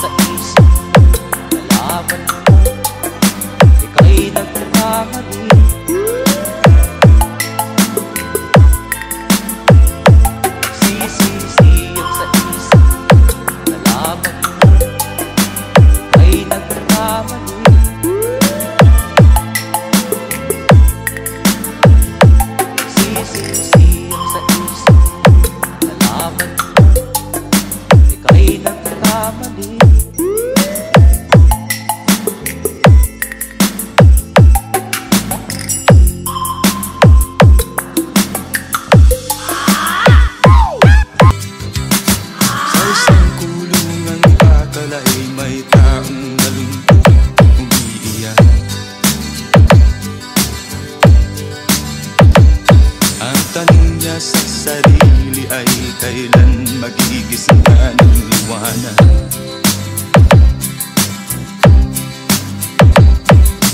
sa isip, nalaman mo ika'y nagkamali. Nagsisisiyag sa isip, nalaman mo ika'y nagkamali. Nagsisisiyag sa isip, nalaman mo ika'y nagkamali. Sa isang kulungan akala ay may taong nalungkot, umiiyak. Ang tanong niya sa sarili ay kailan magigising ka ng liwanag.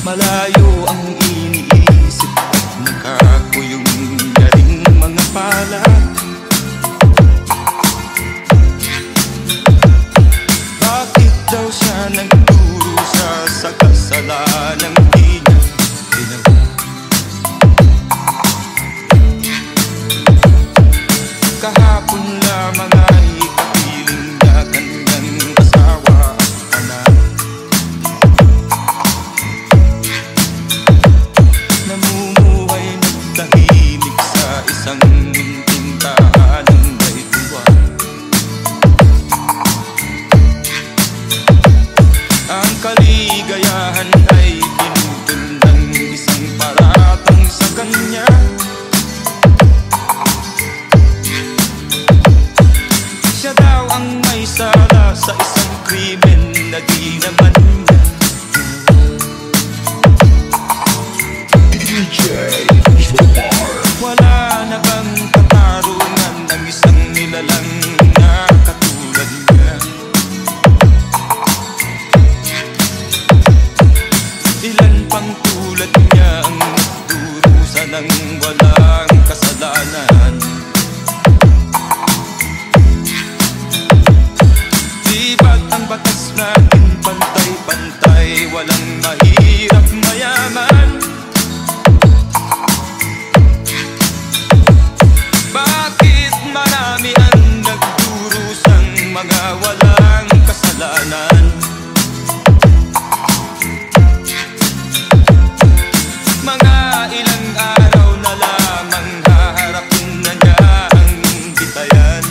Malayo ang iniisip at nakakuyong niya ring mga palad. Bakit daw siya nagdurusa sa kasalanang di niya ginawa? Kahapon lamang ay kapiling niya kanyang asawa at anak. Namumuhay nagtahimik sa isang munting tahanang may tuwa. Ang kaligayahan ay pinutol ng isang paratang sa kanya. Siya daw ang may sala sa isang krimen na di naman niya ginawa. Wala na bang katarungan ng isang nilalang na katulad niya? Ilan pang tulad niya ang nagdurusa ng walang kasalanan? Di ba't ang batas natin pantay-pantay, walang mahirap mayaman? Bakit marami ang nagdurusang mga walang kasalanan? Mga ilang araw na lamang haharapin na niya ang bitayan.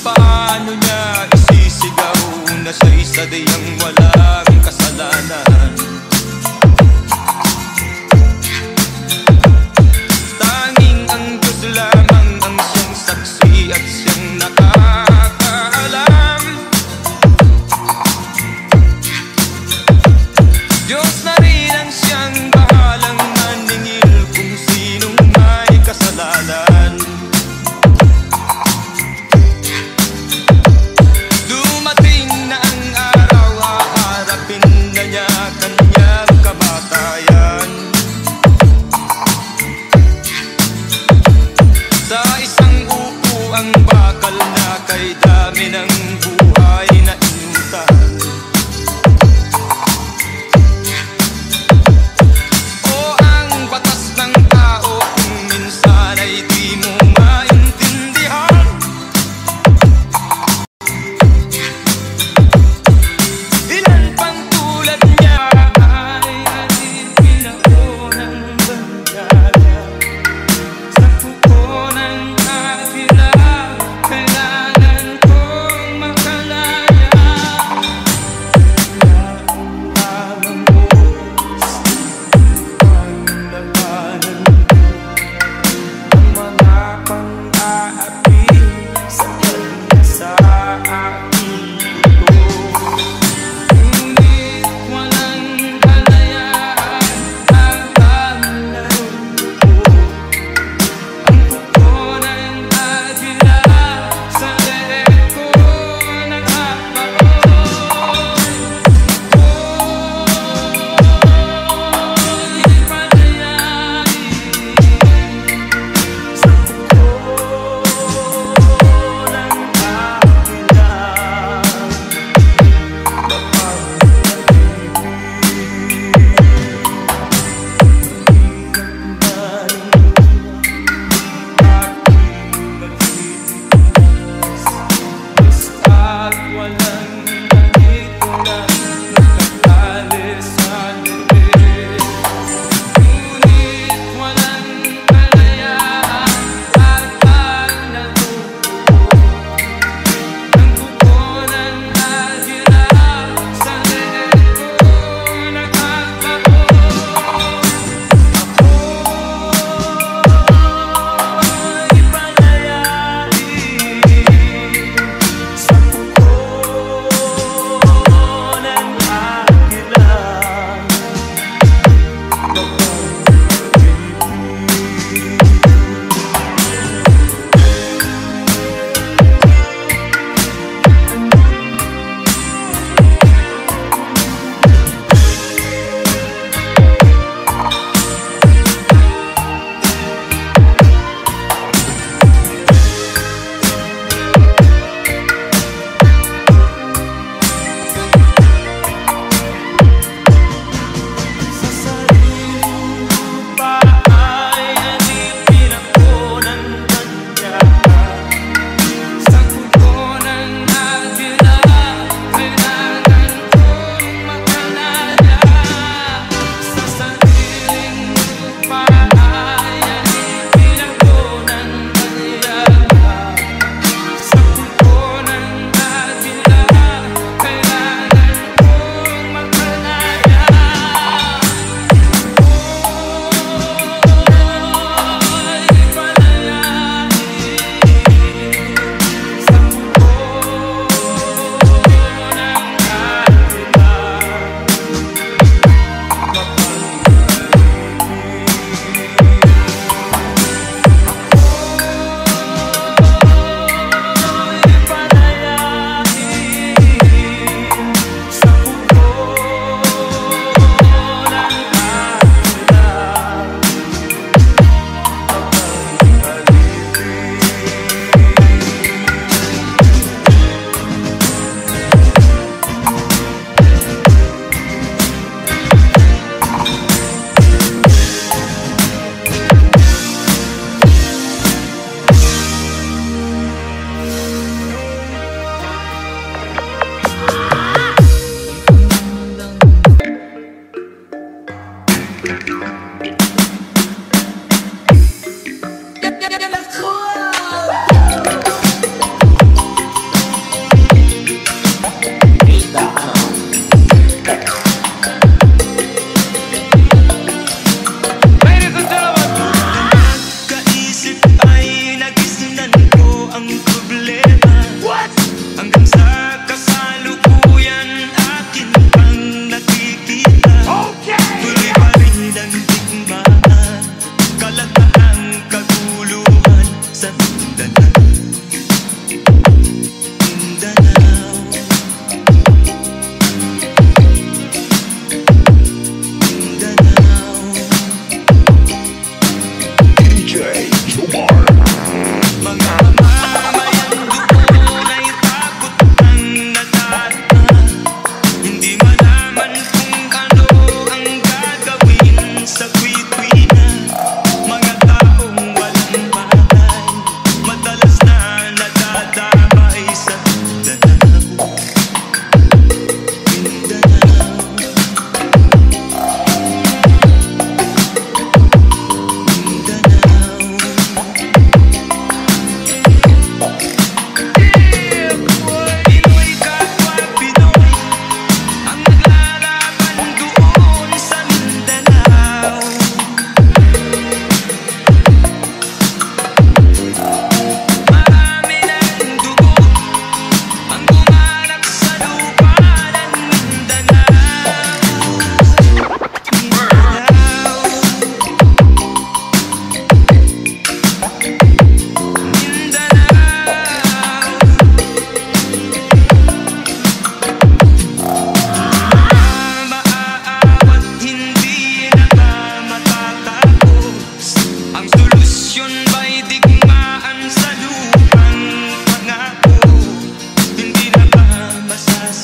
Paano niya isisigaw na siya'y sadyang walang kasalanan? Tanging ang Diyos lamang ang siyang saksi at siyang nakakaalam. Diyos na rin ang siyang bahalang maningil kung sinong may kasalanan. Dumating na ang araw, haharapin na niya kanyang kamatayan. Sa isang upo ang bakal na kay dami ng buhay na inutan. O ang batas ng tao kung minsan ay di mo maintindihan. Ilan pang tulad niya ay ating pinako ng bandala. Sa kuko ng agila, kailangan kong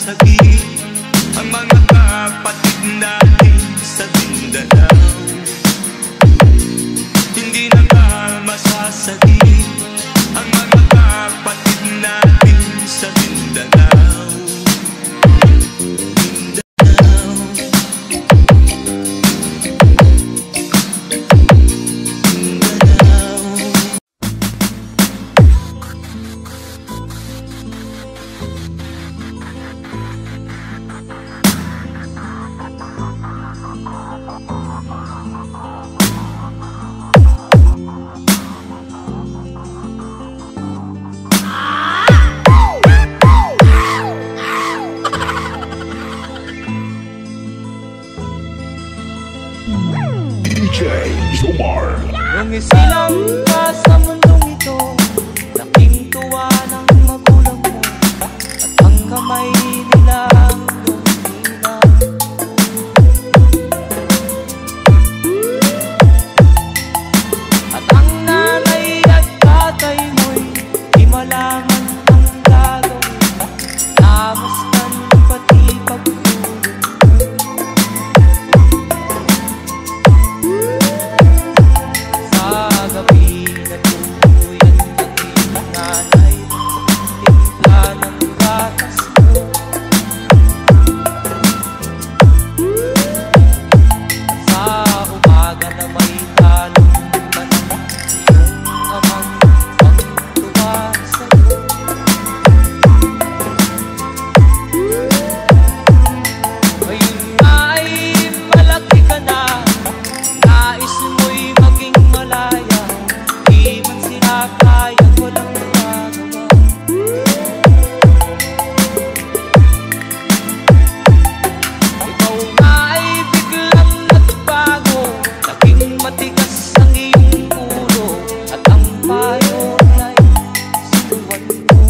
masasagi ang mga kapatid natin sa Mindanao. Hindi na ba masasagi ang mga kapatid natin sa Mindanao? Nung isilang ka sa mundong ito, laking tuwa ng magulang mo, at ang kamay nila ang lumilang. At ang nanay at tatay mo'y di malaman ang gagawin, namastan pati pagtulog. Gabi na tuluyan ng iyong nanay, timpla ng gatas mo. Sa umaga na may talungkan, iyong amang pagtuwa sa'yo. Ngayon nga ay malaki ka na, nais mo'y maging malaya, di man sila kaya, walang magawa. Ikaw nga ay biglang nagbago, naging matigas ang iyong ulo, at ang payo ay sinuwan mo.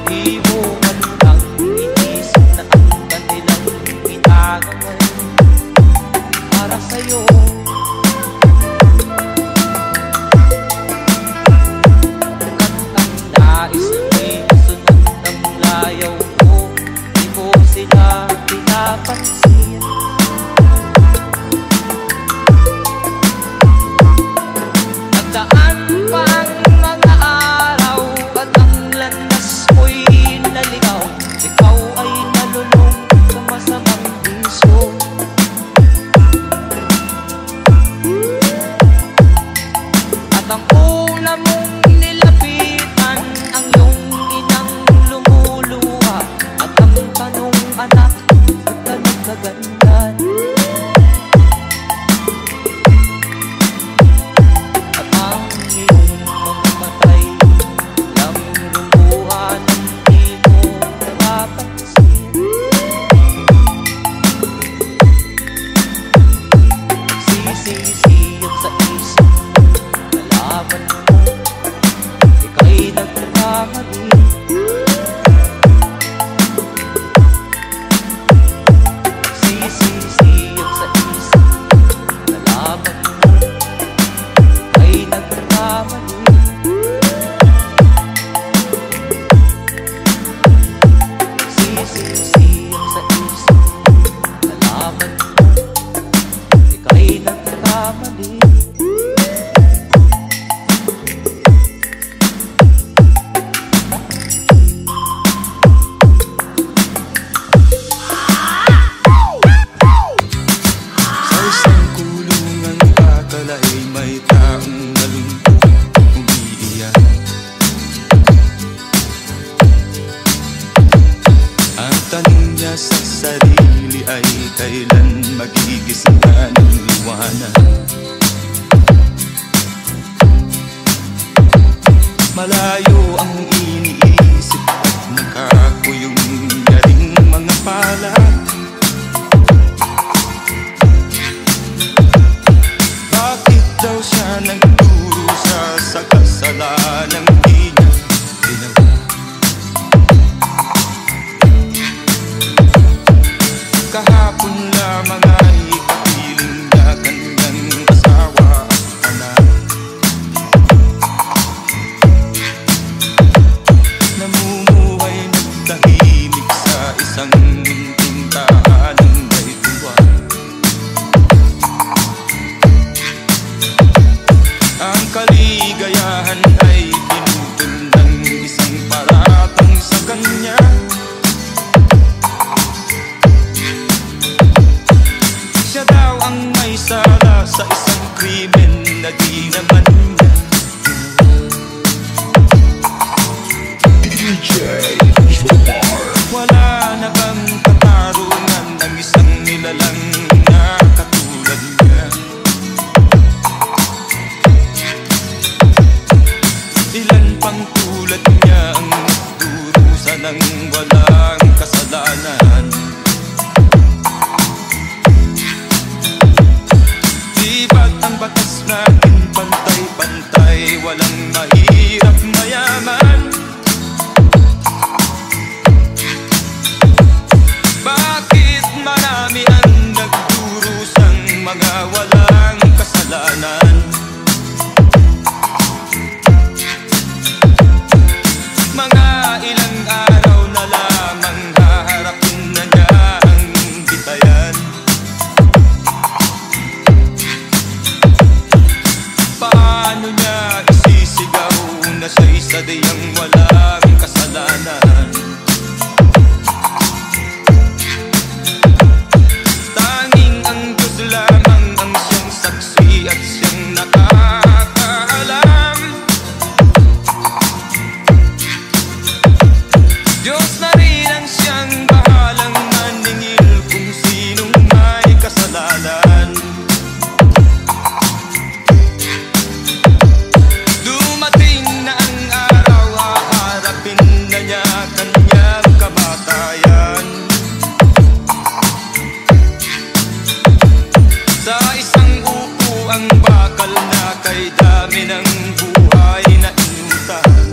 Di mo malulang inisip na ang kanilang ginagawa para sa'yo. At ang nais mo'y sunod ng layaw mo, di mo sila pinapansin. Nagdaan pa ang mga araw, at ang landas mo'y naligaw. Ikaw ay nalulong sa masamang bisyo. At ang una mong nilapitan, ang iyong inang lumuluha, at ang tanong, anak, ba't ka nagkaganyan? At ang iyong mga matay, lang lumuha ng di mo napapansin. Sisiyot sa isip, nalaman mo, ika'y nagkamali. Sisiyot sa isip, nalaman mo, ika'y nagkamali. Sisiyot sa isip, nalaman mo, ika'y nagkamali. Sa isang kulungan kakalay, may taong nalungkot, umiiyak. Ang tanong niya sa sarili ay kailan magigising ka ng liwanag. Malayo ang iniisip at nakakuyong niya ring mga palad. Bakit daw siya nagdurusa sa kasalanang di niya ginawa? Kahapon lamang ay kapiling niya kanyang asawa at anak. Ang kaligayahan ay pinutol ng isang paratang sa kanya. Siya daw ang may sala sa isang krimen na di naman niya. Wala na bang katarungan ang isang nilalang na katulad niya? Ilan pang tulad niya ang nagdurusa ng walang kasalanan? Di ba't ang batas natin pantay-pantay, walang mahirap mayaman? Bakit marami ang nagdurusang mga walang kasalanan? Mga ilang araw na lamang haharapin na niya ang bitayan. Paano niya isisigaw na siya isa diyang walang kasalanan? Tanging ang Diyos lamang ang siyang saksi at siyang nakakaalam. Diyos na rin ang siyang bahalang maningil kung sinong may kasalanan. Dumating na ang araw, haharapin na niya kanyang kamatayan. Sa isang upo ang bakal na kay dami ng buhay na inutan.